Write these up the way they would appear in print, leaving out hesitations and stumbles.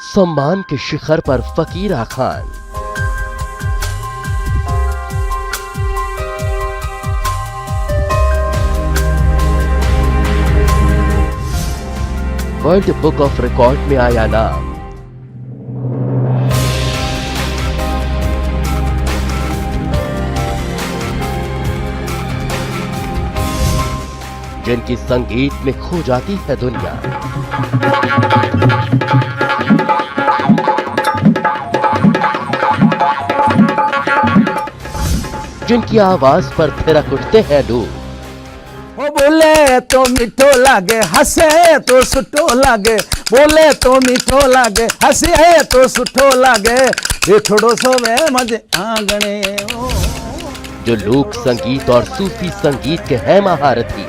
सम्मान के शिखर पर Fakira Khan. World book of record में आया नाम। जिनकी संगीत में खो जाती है दुनिया। जिनकी आवाज पर थिरक उठते हैं लोग। वो बोले तो मीठो लागे, हंसे तो सुठो लागे। बोले तो मीठो लागे, हंसे तो सुठो लागे। ये थोड़ो सो में मजे आंगणे। जो लोक संगीत और सूफी संगीत के हैं महारथी।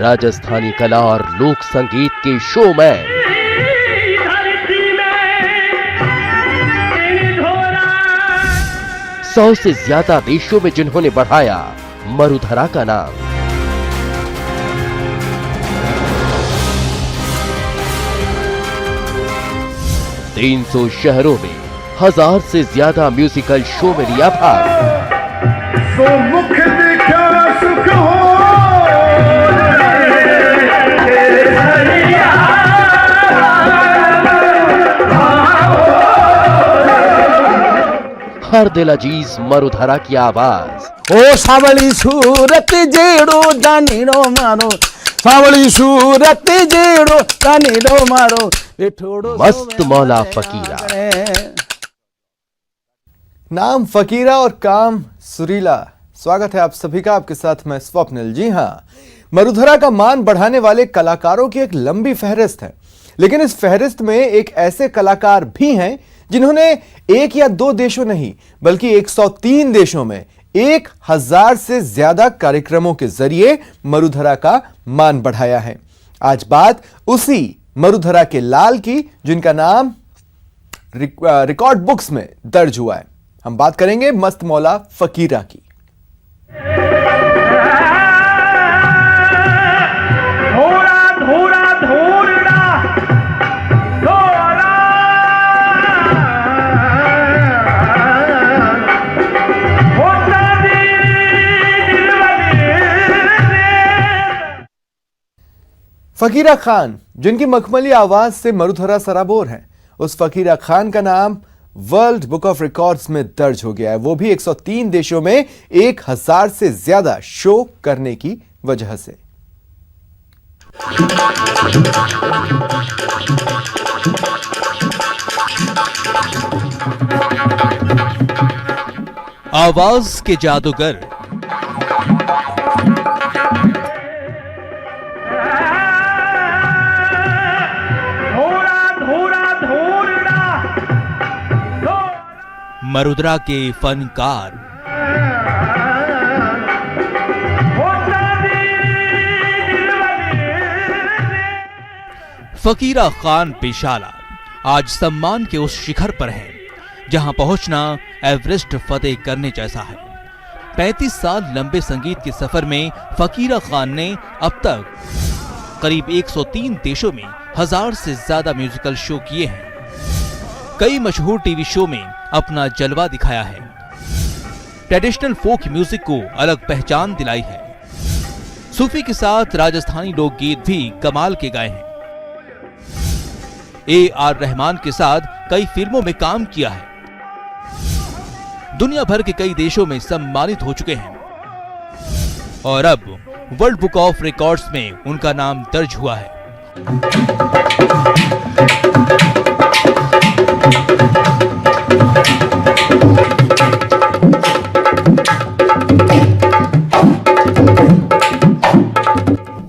राजस्थानी कला और लोक संगीत के शो में 100 से ज्यादा देशों में जिन्होंने बढ़ाया मरुधरा का नाम। तीन 300 शहरों में 1000 से ज्यादा म्यूजिकल शो में लिया भाग। तो मुख दिखा सुख हो हर दिल अजीज मरुधरा की आवाज। ओ सावली सूरत जेड़ो जानीड़ो मारो, सावली सूरत जेड़ो जानीड़ो मारो। मस्त मौला फकीरा। नाम फकीरा और काम सुरीला। स्वागत है आप सभी का, आपके साथ मैं स्वप्निल। जी हां, मरुधरा का मान बढ़ाने वाले कलाकारों की एक लंबी फहरिस्त है, लेकिन इस फहरिस्त में एक ऐसे कलाकार भी हैं जिन्होंने एक या दो देशों नहीं बल्कि 103 देशों में 1000 से ज्यादा कार्यक्रमों के जरिए मरुधरा का मान बढ़ाया है। आज बात उसी मरुधरा के लाल की, जिनका नाम रिकॉर्ड बुक्स में दर्ज हुआ है। हम बात करेंगे मस्त मौला फकीरा की। फकीरा खान, जिनकी मखमली आवाज से मरुधरा सराबोर है, उस फकीरा खान का नाम वर्ल्ड बुक ऑफ रिकॉर्ड्स में दर्ज हो गया है, वो भी 103 देशों में 1000 से ज्यादा शो करने की वजह से। आवाज के जादूगर मरुधरा के फनकार फकीरा खान पेशाला आज सम्मान के उस शिखर पर है जहां पहुंचना एवरेस्ट फतेह करने जैसा है। 35 साल लंबे संगीत के सफर में फकीरा खान ने अब तक करीब 103 देशों में 1000 से ज्यादा म्यूजिकल शो किए हैं। कई मशहूर टीवी शो में अपना जलवा दिखाया है। ट्रेडिशनल फोक म्यूजिक को अलग पहचान दिलाई है। सूफी के साथ राजस्थानी लोकगीत भी कमाल के गाए हैं। AR रहमान के साथ कई फिल्मों में काम किया है। दुनिया भर के कई देशों में सम्मानित हो चुके हैं और अब वर्ल्ड बुक ऑफ रिकॉर्ड्स में उनका नाम दर्ज हुआ है।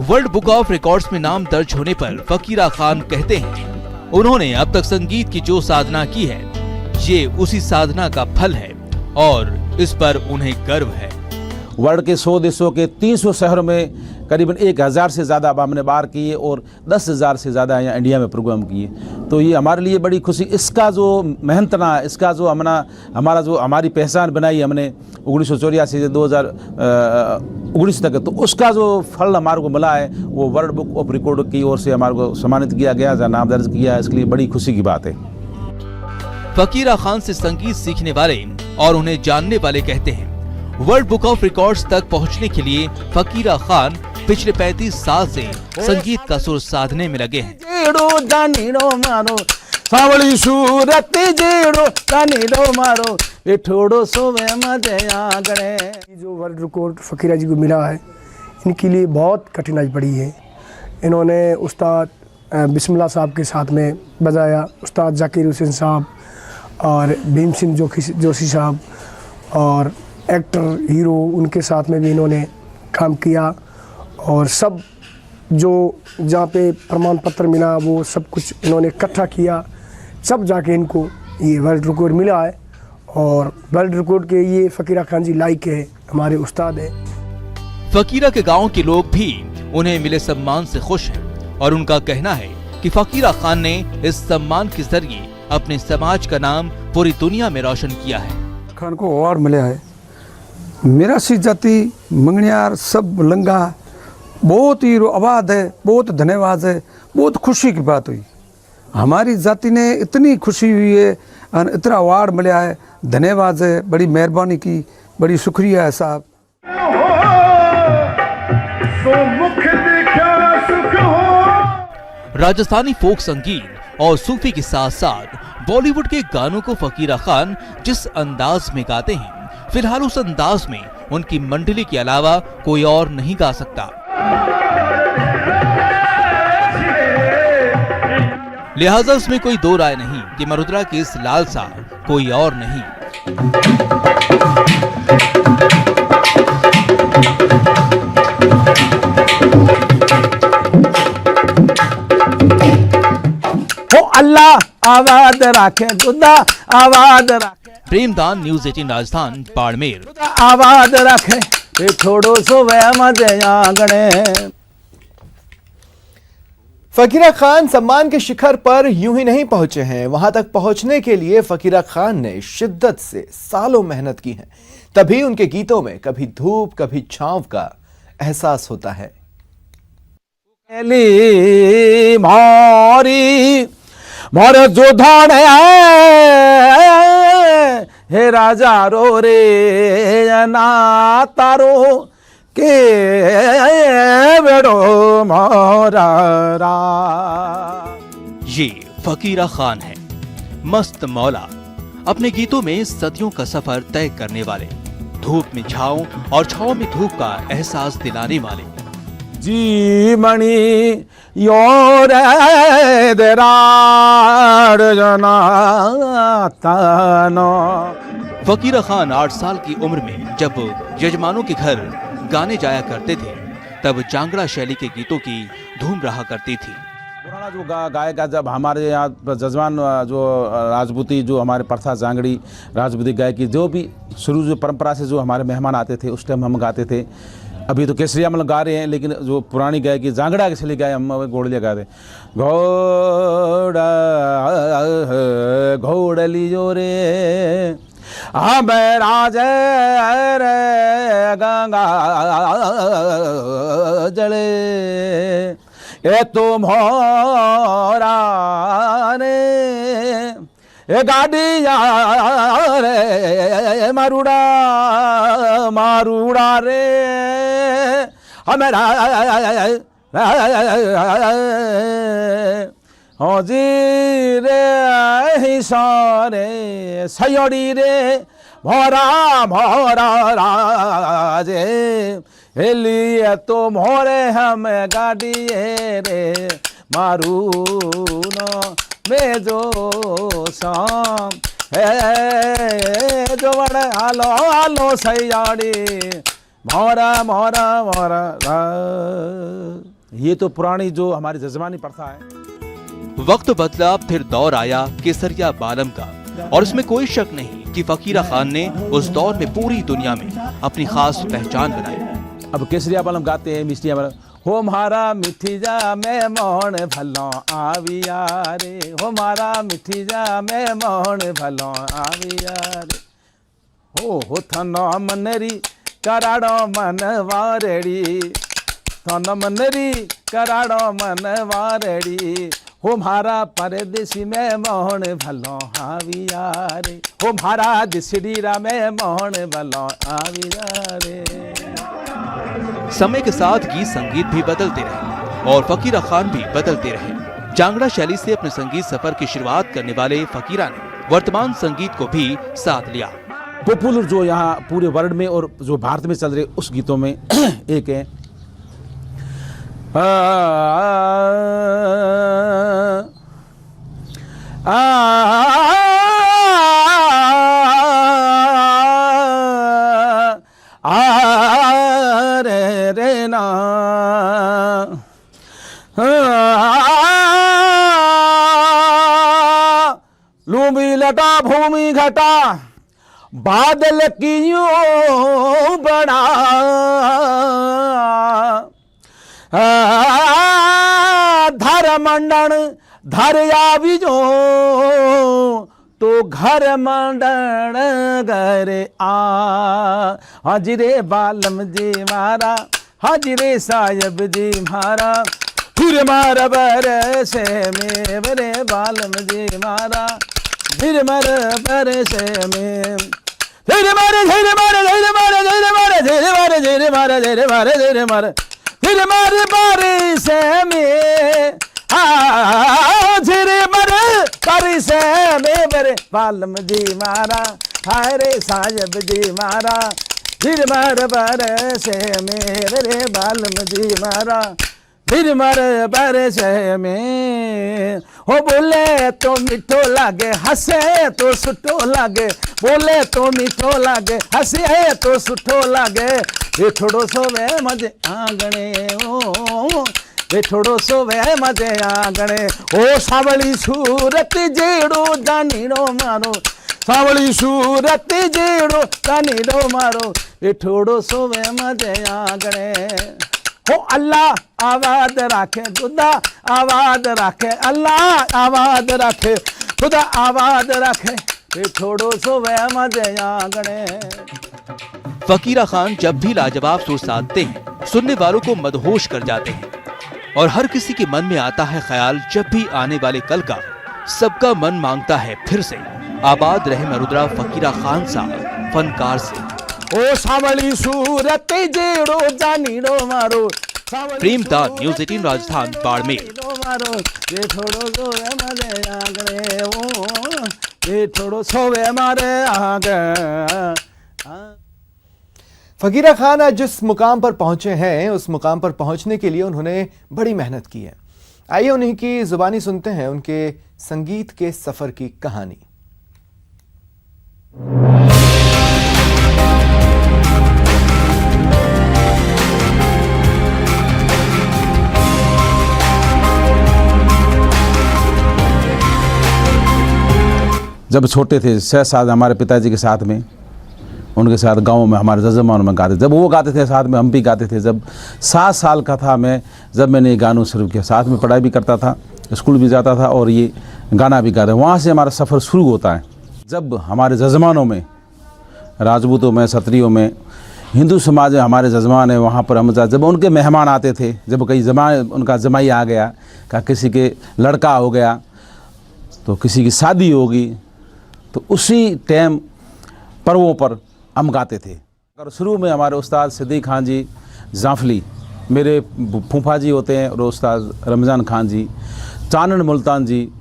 वर्ल्ड बुक ऑफ रिकॉर्ड्स में नाम दर्ज होने पर फकीरा खान कहते हैं, उन्होंने अब तक संगीत की जो साधना की है, ये उसी साधना का फल है और इस पर उन्हें गर्व है। वर्ल्ड के 100 देशों के 300 शहरों में करीबन 1000 से ज़्यादा अब हमने बाहर किए और 10,000 से ज़्यादा यहाँ इंडिया में प्रोग्राम किए। तो ये हमारे लिए बड़ी खुशी, इसका जो मेहनतना, इसका जो हमारा जो हमारी पहचान बनाई हमने 1984 से 2019 तक, तो उसका जो फल हमारे को मिला है वो वर्ल्ड बुक ऑफ रिकॉर्ड की ओर से हमारे को सम्मानित किया गया, नाम दर्ज किया। इसके लिए बड़ी खुशी की बात है। फकीरा खान से संगीत सीखने वाले और उन्हें जानने वाले कहते हैं वर्ल्ड बुक ऑफ रिकॉर्ड्स तक पहुंचने के लिए फकीरा खान पिछले 35 साल से संगीत का सुर साधने में लगे हैं। सावली सूरत जेड़ो जानीड़ो मारो ठोड़ो सोवे मजे आगड़े। जो वर्ल्ड रिकॉर्ड फकीरा जी को मिला है, इनके लिए बहुत कठिनाई पड़ी है। इन्होंने उस्ताद बिस्मिल्लाह साहब के साथ में बजाया, उस्ताद जाकिर हुसैन साहब और भीम सिंह जोशी साहब और एक्टर हीरो, उनके साथ में भी इन्होंने काम किया। और सब जो जहाँ पे प्रमाण पत्र मिला वो सब कुछ इन्होंने इकट्ठा किया, सब जाके इनको ये वर्ल्ड रिकॉर्ड मिला है। और वर्ल्ड रिकॉर्ड के ये फकीरा खान जी लाइक है, हमारे उस्ताद है। फकीरा के गांव के लोग भी उन्हें मिले सम्मान से खुश हैं और उनका कहना है कि फकीरा खान ने इस सम्मान के जरिए अपने समाज का नाम पूरी दुनिया में रोशन किया है। खान को अवार्ड मिला है, मेरा सी जाति मंगनियार सब लंगा, बहुत ही आबाद है, बहुत धन्यवाद है, बहुत खुशी की बात हुई। हमारी जाति ने इतनी खुशी हुई है और इतना अवार्ड मिला है, धन्यवाद है, बड़ी मेहरबानी की, बड़ी शुक्रिया है साहब। राजस्थानी फोक संगीत और सूफी के साथ साथ बॉलीवुड के गानों को फकीरा खान जिस अंदाज में गाते हैं, फिलहाल उस अंदाज में उनकी मंडली के अलावा कोई और नहीं गा सकता। लिहाजा इसमें कोई दो राय नहीं कि मरुद्रा की इस लालसा कोई और नहीं। हो अल्लाह आवाज राखे, खुदा आवाज राखे। प्रेमदान, न्यूज़ 18 राजस्थान, बाड़मेर। आवाज रखे थोड़ो सो वे मजे आंगणे। फकीरा खान सम्मान के शिखर पर यूं ही नहीं पहुंचे हैं, वहां तक पहुंचने के लिए फकीरा खान ने शिद्दत से सालों मेहनत की है, तभी उनके गीतों में कभी धूप कभी छांव का एहसास होता है। मोरे जो धान हे राजा रो रे ना तारो के बेड़ो मोरा। ये फकीरा खान है, मस्त मौला, अपने गीतों में सदियों का सफर तय करने वाले, धूप में छाँव और छाँव में धूप का एहसास दिलाने वाले। जी मणि योर देराड़ जना तानो। फकीरा खान 8 साल की उम्र में जब यजमानों के घर गाने जाया करते थे, तब जांगड़ा शैली के गीतों की धूम रहा करती थी। पुराना जो गायक का, जब हमारे यहाँ जजमान जो राजपूती, जो हमारे प्रथा जांगड़ी राजपूती गायकी, जो भी शुरू जो परंपरा से जो हमारे मेहमान आते थे, उस टाइम हम गाते थे। अभी तो केसरिया मतलब गा रहे हैं, लेकिन जो पुरानी गायकी जांगड़ा के चले गाए, हम घोड़लिया गाते। घोड़ा घोड़ली जो रे हमें राज रे गंगा जले ए तुम होरा ने ए गाड़ी रे मारूड़ा मारूड़ा रे हमें हो जी रे हिसारे सयोड़ी रे भोरा भोरा राजे लिए तो मोरे हम गाड़ी रे मारू न में जो शाम है जो बड़े आलो आलो सयाड़ी मोरा मोरा मोरा। ये तो पुरानी जो हमारी जजमानी प्रथा है। वक्त बदला, फिर दौर आया केसरिया बालम का, और इसमें कोई शक नहीं कि फकीरा खान ने उस दौर में पूरी दुनिया में अपनी खास पहचान बनाई। अब केसरिया बालम गाते हैं, मिस्टिया हो मारा मिठी जा मैं मोहन भलो आविया रे, हो मारा मिठी जा मैं मोहन भलो आविया रे। हो थनो मनरी कराड़ो मन वारड़ी, थनो मनरी कराड़ो मन वारड़ी, हो मारा परदेसी में मोहन भलो आविया रे, हो मारा दिसड़ीरा में मोहन भलो आविया रे। समय के साथ गीत संगीत भी बदलते रहे और फकीरा खान भी बदलते रहे। जांगड़ा शैली से अपने संगीत सफर की शुरुआत करने वाले फकीरा ने वर्तमान संगीत को भी साथ लिया। पॉपुलर जो यहाँ पूरे वर्ल्ड में और जो भारत में चल रहे उस गीतों में एक है रे रे ना लूमी लटा भूमि घटा बादल क्यों बड़ा, धर मंडन धर आवी जो तो घर मंडन घर आ, हाजरे बालम जी मारा हाजरे साहब जी मारा, फिर मार बरसे में बरे बालम जी मारा, फिर मर बरसे में, फिर मारे धीरे मारे धीरे मारे धीरे मारे धीरे मारे धीरे मारे धीरे मारे धीरे मारे, फिर मारे बरसे में धीरे मारे बरसे में बरे बालम जी मारा, हायरे साहब जी मारा, फिर मार बरसे में बरे बालम जी मारा, फिर मर बरसे में। हो बोले तो मीठो लागे हंसे तो सुठो लागे, बोले तो मीठो लागे हंसे तो सुठो लागे, ये थोड़ो सो वे मजे आंगणे ओ, ये थोड़ो सो वे मजे आंगणे ओ, सावली सूरत जेड़ो जानीड़ो मारो, सावली सूरत जेड़ो जानीड़ो मारो, ये थोड़ो सो वे मजे आंगणे। हो अल्लाह आवाज राखे खुदा आवाज राखे, अल्लाह आवाज राखे खुदा आवाज राखे, ये थोड़ो सो वे मजे आंगणे। फकीरा खान जब भी लाजवाब सुर साधते हैं सुनने वालों को मदहोश कर जाते हैं और हर किसी के मन में आता है ख्याल जब भी आने वाले कल का, सबका मन मांगता है फिर से आबाद रहे मरुद्रा फकीरा खान साहब फनकार से। ओ सावली सूरत जेड़ो जानीड़ो मारो, प्रेमदान न्यूज़ 18 राजस्थान बाड़मेर। मारो ये थोड़ो सो वे मजे आंगणे ओ, ये थोड़ो सो वे मारे आंगणे। फकीरा खान आज जिस मुकाम पर पहुंचे हैं उस मुकाम पर पहुंचने के लिए उन्होंने बड़ी मेहनत की है। आइए उन्हीं की जुबानी सुनते हैं उनके संगीत के सफर की कहानी। जब छोटे थे 6 साल हमारे पिताजी के साथ में, उनके साथ गाँव में हमारे जजमान में गाते, जब वो गाते थे साथ में हम भी गाते थे। जब 7 साल का था मैं, जब मैंने ये गानों शुरू किया, साथ में पढ़ाई भी करता था, स्कूल भी जाता था और ये गाना भी गाता। वहाँ से हमारा सफ़र शुरू होता है। जब हमारे जजमानों में, राजपूतों में, क्षत्रियों में, हिंदू समाज में हमारे जजमान है, वहाँ पर हम जब उनके मेहमान आते थे, जब कहीं उनका जमाई आ गया, का किसी के लड़का हो गया तो किसी की शादी होगी, तो उसी टाइम पर्वों पर हम गाते थे। और शुरू में हमारे उस्ताद सिद्दीक खान जी जाफली, मेरे फूफा जी होते हैं, और उस्ताद रमज़ान खान जी, चानन मुल्तान जी,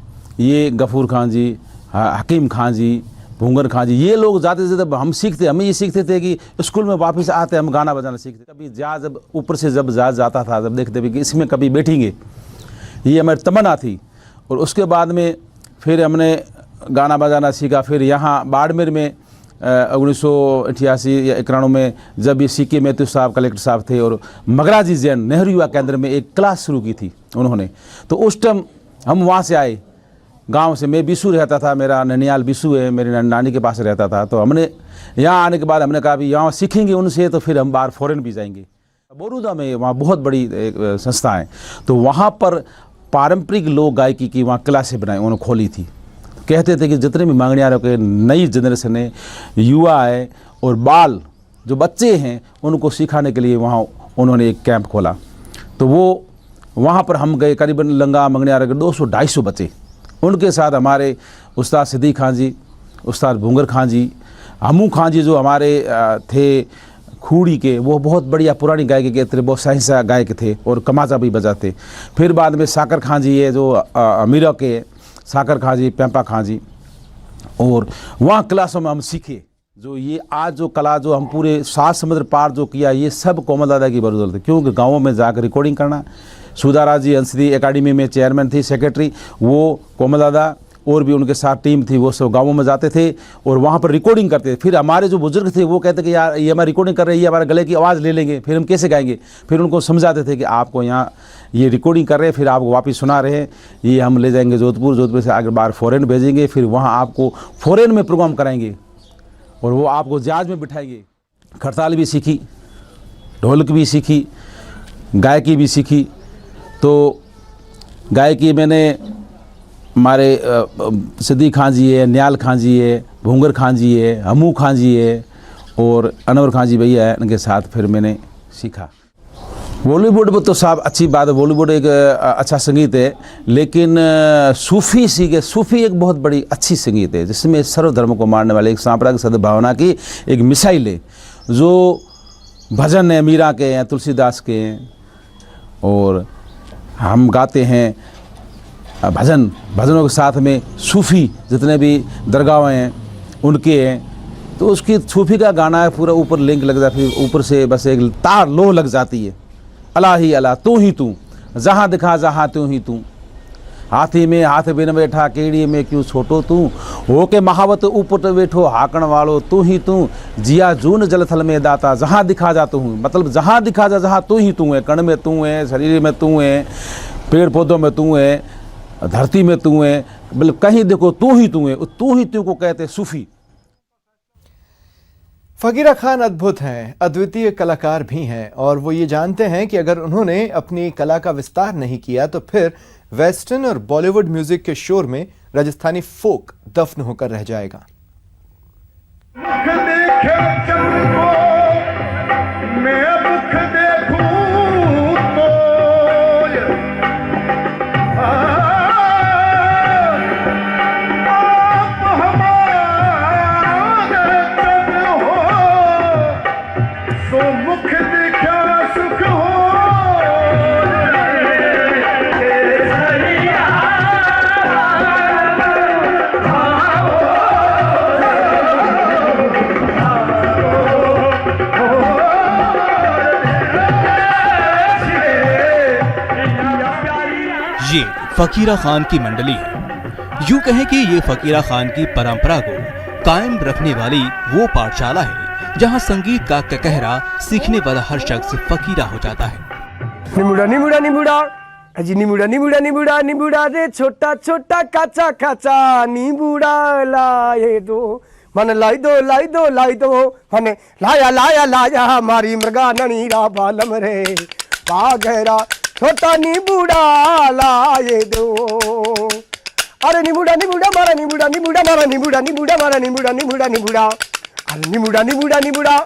ये गफूर खान जी, हकीम खान जी, भूंगर खान जी, ये लोग जाते थे। जब हम सीखते, हम ये सीखते थे कि स्कूल में वापस आते हम गाना बजाना सीखते। कभी जहाज जब ऊपर से जब जहाज जाता था, जब देखते भी कि इसमें कभी बैठेंगे, ये हमारी तमन्ना थी। और उसके बाद में फिर हमने गाना बजाना सीखा। फिर यहाँ बाड़मेर में 1988 या 91 में जब ये सीके मैथ्यू साहब कलेक्टर साहब थे, और मगराजी जैन नेहरू युवा केंद्र में एक क्लास शुरू की थी उन्होंने, तो उस टाइम हम वहाँ से आए गांव से। मैं बिसू रहता था, मेरा ननियाल बिसू है, मेरी नानी के पास रहता था। तो हमने यहाँ आने के बाद हमने कहा भी यहाँ सीखेंगे उनसे तो फिर हम बाहर फॉरेन भी जाएंगे। बड़ौदा में वहाँ बहुत बड़ी एक संस्था है, तो वहाँ पर पारंपरिक लोक गायकी की वहाँ क्लासें बनाई, उन्होंने खोली थी। कहते थे कि जितने भी मांगणियारों के नई जनरेशन है, युवा है और बाल जो बच्चे हैं, उनको सिखाने के लिए वहाँ उन्होंने एक कैंप खोला। तो वो वहाँ पर हम गए, करीबन लंगा मंगनियार के 200-250 बच्चे, उनके साथ हमारे उस्ताद सिद्दीक खान जी, उस्ताद भूंगर खान जी, हमू खान जी जो हमारे थे खूड़ी के, वो बहुत बढ़िया पुरानी गायकी के थे, बहुत सही गायक थे और कमाजा भी बजाते। फिर बाद में साकर खान जी है जो अमीरा के, साकर खान जी, पेंपा खान जी, और वहाँ क्लासों में हम सीखे। जो ये आज जो कला जो हम पूरे 7 समुद्र पार जो किया, ये सब कोमल दादा की बदौलत है। क्योंकि गाँवों में जाकर रिकॉर्डिंग करना, सुधारा जी अंशदी एकेडमी में चेयरमैन थी, सेक्रेटरी, वो कोमल दादा और भी उनके साथ टीम थी, वो सब गाँवों में जाते थे और वहाँ पर रिकॉर्डिंग करते थे। फिर हमारे जो बुजुर्ग थे वो कहते कि यार ये हमारी रिकॉर्डिंग कर रहे हैं, ये हमारे गले की आवाज़ ले लेंगे, फिर हम कैसे गाएंगे। फिर उनको समझाते थे कि आपको यहाँ ये रिकॉर्डिंग कर रहे हैं, फिर आपको वापस सुना रहे हैं, ये हम ले जाएंगे जोधपुर, जोधपुर से आगे बाहर फॉरेन भेजेंगे, फिर वहाँ आपको फॉरेन में प्रोग्राम कराएंगे और वो आपको जहाज में बिठाएंगे। खड़ताल भी सीखी, ढोलक भी सीखी, गायकी भी सीखी। तो गायकी मैंने हमारे सिद्दीक खान जी है, न्याल खान जी है, भूंगर खान जी है, हमू खान जी है और अनवर खान जी भैया है, इनके साथ फिर मैंने सीखा। बॉलीवुड में तो साहब अच्छी बात है, बॉलीवुड एक अच्छा संगीत है, लेकिन सूफ़ी सीखे, सूफ़ी एक बहुत बड़ी अच्छी संगीत है जिसमें सर्वधर्म को मानने वाले एक सांप्रदायिक सद्भावना की एक मिसाइल है। जो भजन है मीरा के हैं, तुलसीदास के हैं, और हम गाते हैं भजनों के साथ में सूफ़ी जितने भी दरगाह हैं उनके हैं। तो उसकी सूफ़ी का गाना है, पूरा ऊपर लिंक लग जाती है, ऊपर से बस एक तार लो लग जाती है, अला ही अला तू ही तू, जहाँ दिखा जहाँ तू ही तू, हाथी में हाथ बिन बैठा, केड़ी में क्यों छोटो तू, हो के महावत ऊपर बैठो हाकण वालो तू ही तू, जिया जून जलथल में दाता, जहाँ दिखा जा तू हूँ। मतलब जहाँ दिखा जा जहाँ तू ही तू है, कण में तू है, शरीर में तू है, पेड़ पौधों में तू है, धरती में तू है, मतलब कहीं देखो तू ही तू है। तू ही तू को कहते सूफी। फकीरा खान अद्भुत हैं, अद्वितीय कलाकार भी हैं और वो ये जानते हैं कि अगर उन्होंने अपनी कला का विस्तार नहीं किया तो फिर वेस्टर्न और बॉलीवुड म्यूजिक के शोर में राजस्थानी फोक दफन होकर रह जाएगा। ये फकीरा खान की मंडली है। यूं कहें कि ये फकीरा खान की परंपरा को कायम रखने वाली वो पाठशाला है जहां संगीत का कहरा सीखने वाला हर शख्स फकीरा हो जाता है। निमुड़ा निमुड़ा निमुड़ा अजी निमुड़ा निमुड़ा निमुड़ा निमुड़ा रे छोटा छोटा काचा काचा निमुड़ा लाए दो मन लाई दो लाई दो लाई दो मने लाया लाया लाया हमारी मृगा ननीरा बालम रे बागेरा छोटा निमुड़ा लाए दो। अरे निमुड़ा निमुड़ा मारा निमुड़ा निमुड़ा मारा निमुड़ा निमुड़ा मारा निमुड़ा निमुड़ा निमुड़ा अरे निमुड़ा निमुड़ा निमुड़ा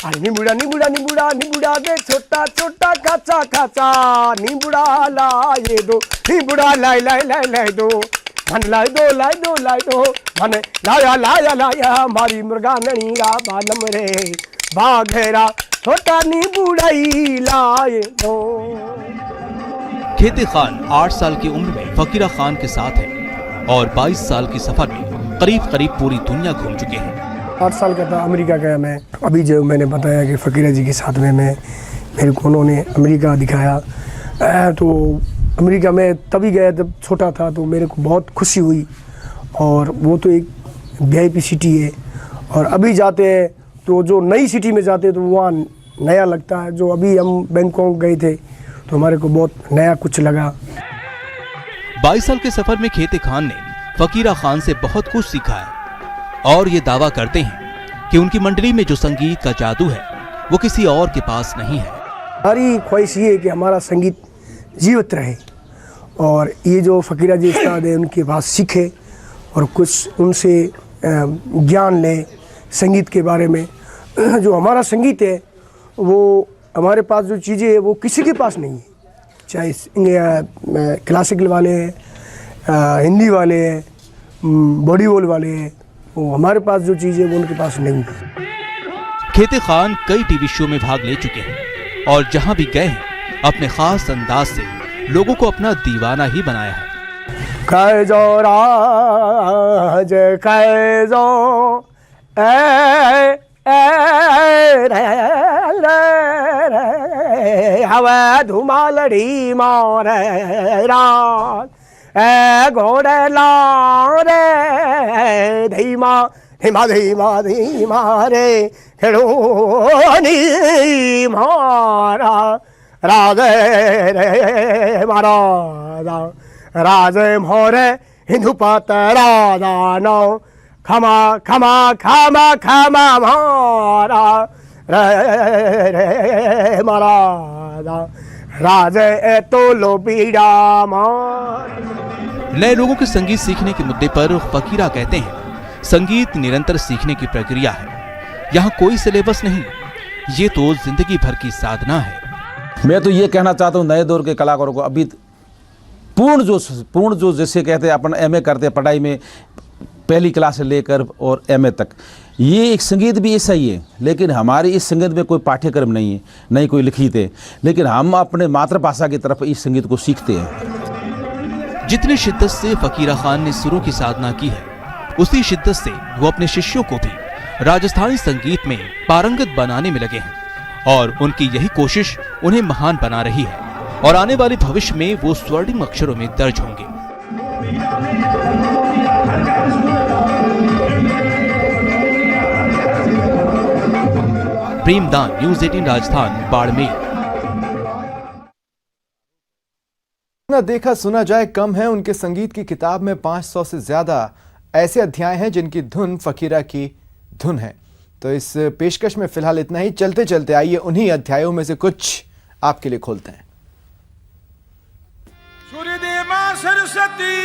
अरे निमुड़ा निमुड़ा निमुड़ा निमुड़ा दे छोटा छोटा काचा काचा निमुड़ा लाए दो निमुड़ा लाई लाई लाई लाई दो मन लाई दो लाई दो लाई दो मन लाया लाया लाया हमारी मृगा ननीरा बालम रे बाघेरा छोटा निमुड़ाई लाए दो। खेती खान 8 साल की उम्र में फकीरा खान के साथ है और 22 साल की सफर में करीब करीब पूरी दुनिया घूम चुके हैं। 8 साल का था, अमेरिका गया मैं। अभी जो मैंने बताया कि फकीरा जी के साथ में मेरे को उन्होंने अमेरिका दिखाया, तो अमेरिका में तभी गया जब छोटा था, तो मेरे को बहुत खुशी हुई। और वो तो एक VIP सिटी है और अभी जाते हैं तो जो नई सिटी में जाते हैं तो वहाँ नया लगता है। जो अभी हम बैंकॉक गए थे तो हमारे को बहुत नया कुछ लगा। 22 साल के सफर में खेती खान ने फकीरा खान से बहुत कुछ सीखा है और ये दावा करते हैं कि उनकी मंडली में जो संगीत का जादू है वो किसी और के पास नहीं है। हमारी ख्वाहिश ये है कि हमारा संगीत जीवित रहे और ये जो फ़कीरा जी उस्ताद है उनके पास सीखे और कुछ उनसे ज्ञान लें संगीत के बारे में। जो हमारा संगीत है वो हमारे पास जो चीज़ें हैं वो किसी के पास नहीं है, चाहे क्लासिकल वाले हैं, हिंदी वाले हैं, बॉलीवुड वाले हैं, वो हमारे पास जो चीज़ें वो उनके पास नहीं है। खेते खान कई टीवी शो में भाग ले चुके हैं और जहां भी गए हैं अपने खास अंदाज से लोगों को अपना दीवाना ही बनाया है। कैजो राज कैजो हवा धुमालड़ी मारे रात घोड़े लारे धीमा धीमा धीमा धीमा रे खेड़ोनी मारा राधे रे मारा राजे मोरे हिंदू पात राधा नो खमा खमा खमा खमा मारा रे रे मारा राजे तो लो बीड़ा मार। नए लोगों के संगीत सीखने के मुद्दे पर फकीरा कहते हैं संगीत निरंतर सीखने की प्रक्रिया है, यहाँ कोई सिलेबस नहीं, ये तो जिंदगी भर की साधना है। मैं तो ये कहना चाहता हूँ नए दौर के कलाकारों को अभी पूर्ण जो जैसे कहते हैं अपन एमए करते हैं पढ़ाई में पहली क्लास से लेकर और एमए तक, ये एक संगीत भी ऐसा ही है, लेकिन हमारे इस संगीत में कोई पाठ्यक्रम नहीं है, नहीं कोई लिखित है, लेकिन हम अपने मातृभाषा की तरफ इस संगीत को सीखते हैं। जितनी शिद्दत से फकीरा खान ने सुरों की साधना की है उसी शिद्दत से वो अपने शिष्यों को भी राजस्थानी संगीत में पारंगत बनाने में लगे हैं और उनकी यही कोशिश उन्हें महान बना रही है और आने वाले भविष्य में वो स्वर्णिम अक्षरों में दर्ज होंगे। प्रेमदान, न्यूज़ 18 राजस्थान, बाड़मेर। ना देखा सुना जाए कम है, उनके संगीत की किताब में 500 से ज्यादा ऐसे अध्याय हैं जिनकी धुन फकीरा की धुन है। तो इस पेशकश में फिलहाल इतना ही। चलते चलते आइए उन्हीं अध्यायों में से कुछ आपके लिए खोलते हैं। सूर्यदेव मां सरस्वती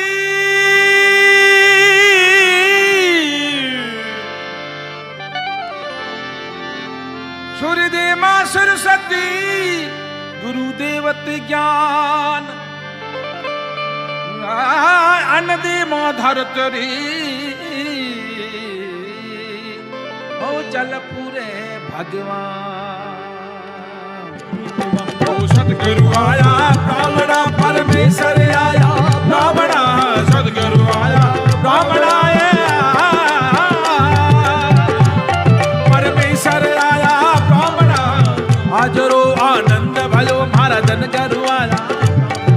सूर्यदेव मां सरस्वती गुरुदेवत ज्ञान अनदे मां धरतरी हो चल पूरे भगवान। ओ सतगुरु आया ब्राह्मणा परमेश्वर आया ब्राह्मणा सतगुरु आया ब्राह्मणा परमेश्वर आया ब्राह्मणा आज